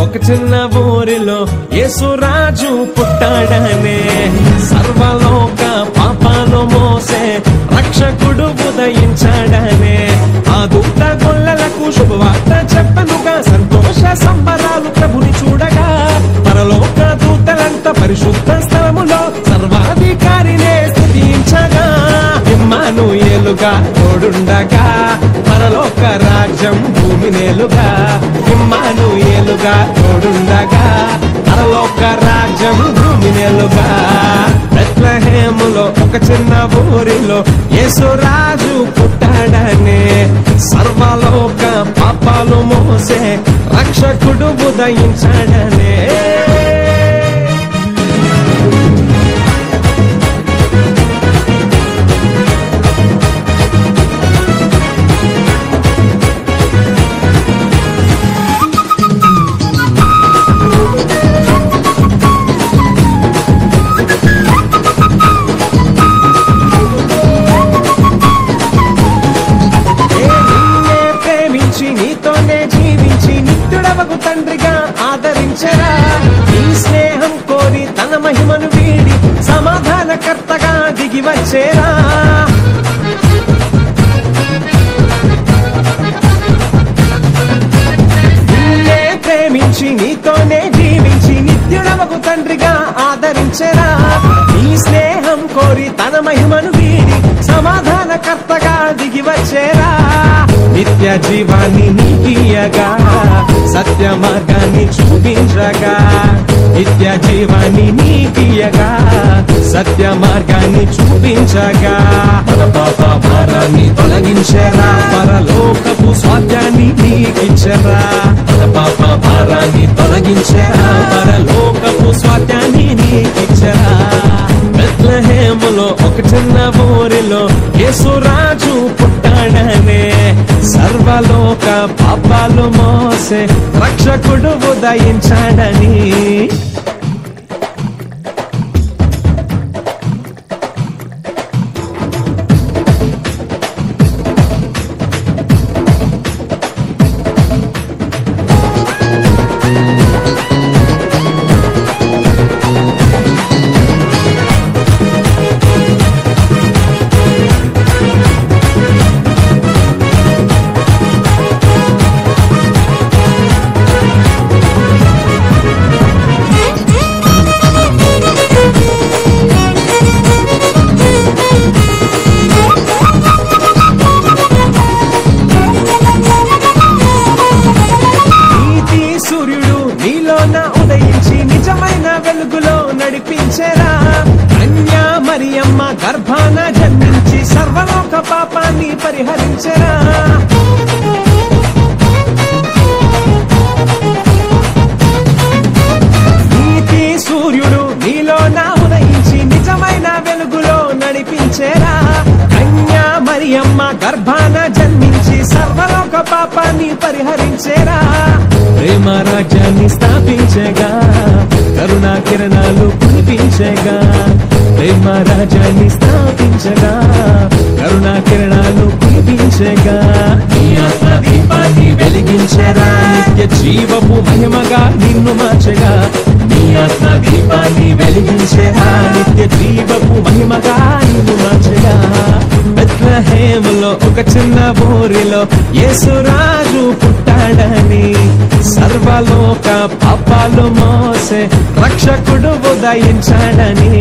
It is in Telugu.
ఒక చిన్న ఊరిలో యేసురాజు పుట్టాడనే సర్వలోక పాపాలు మోసే రక్షకుడు ఉదయించాడనే ఆ దూత గొల్లలకు శుభవార్త చెప్పనుగా సంతోష సంబరాలు ప్రభుని చూడగా పరలోక దూతలంతా పరిశుద్ధ స్థలములో సర్వాధికారినే స్తుతించగా ఇమ్మానుయేలుగా తోడుండగా పరలోక రాజ్యం భూమి నేలుగా ఇమ్మానుయేలుగా తోడుండగా పరలోక రాజ్యం భూమి నేలుగా బెత్లెహేములో ఒక చిన్న ఊరిలో యేసురాజు పుట్టాడనే సర్వలోక పాపాలు మోసే రక్షకుడు ఉదయించాడనే నీతోనే జీవించి నిత్యుడవకు తండ్రిగా ఆదరించరా నీ స్నేహం కోరి తన మహిమను వీడి సమాధానకర్తగా దిగి వచ్చేరా నిన్నే ప్రేమించి నీతోనే జీవించి నిత్యుడవకు తండ్రిగా ఆదరించరా నీ స్నేహం కోరి తన మహిమను వీడి సమాధానకర్తగా దిగి వచ్చేరా నిత్య జీవాన్ని నీకియగా సత్య మార్గాన్ని చూపించగా నిత్య జీవాన్ని నీకియగా సత్య మార్గాన్ని చూపించగా మన పాప భారాన్ని తొలగించరా పరలోకపు స్వార్థాన్ని నీకిచ్చరా మన పాప భారాన్ని తొలగించరా పరలోకపు స్వార్థాన్ని నీకిచ్చరా బెత్లెహేములో ఒక చిన్న ఊరిలో యేసురాజు పుట్టాడనే సర్వలోక పాపాలు మోసే రక్షకుడు ఉదయించాడని ఉదయించి నిజమైన వెలుగులో నడిపించెరా కన్యా మరియమ్మ గర్భాన జన్మించి సర్వలోక పాపాన్ని పరిహరించెరా నీతి సూర్యుడు నీలోన ఉదయించి నిజమైన వెలుగులో నడిపించెరా కన్యా మరియమ్మ గర్భాన జన్మించి సర్వలోక పాపాన్ని పరిహరించెరా ప్రేమ రాజ్యాన్ని స్థాపించగా కరుణా కిరణాలు కురిపించగా ప్రేమ రాజ్యాన్ని స్థాపించగా కరుణా కిరణాలు కురిపించగా నీ ఆత్మ దీపాన్ని వెలిగించరా నిత్య జీవపు మహిమగా నిన్ను మార్చగా నీ ఆత్మ దీపాన్ని వెలిగించరా నిత్య జీవపు మహిమగా నిన్ను మార్చగా బెత్లెహేములో ఒక చిన్న ఊరిలో యేసురాజు పుట్టాడని సర్వలోక పాపాలు మోసే రక్షకుడు ఉదయించాడని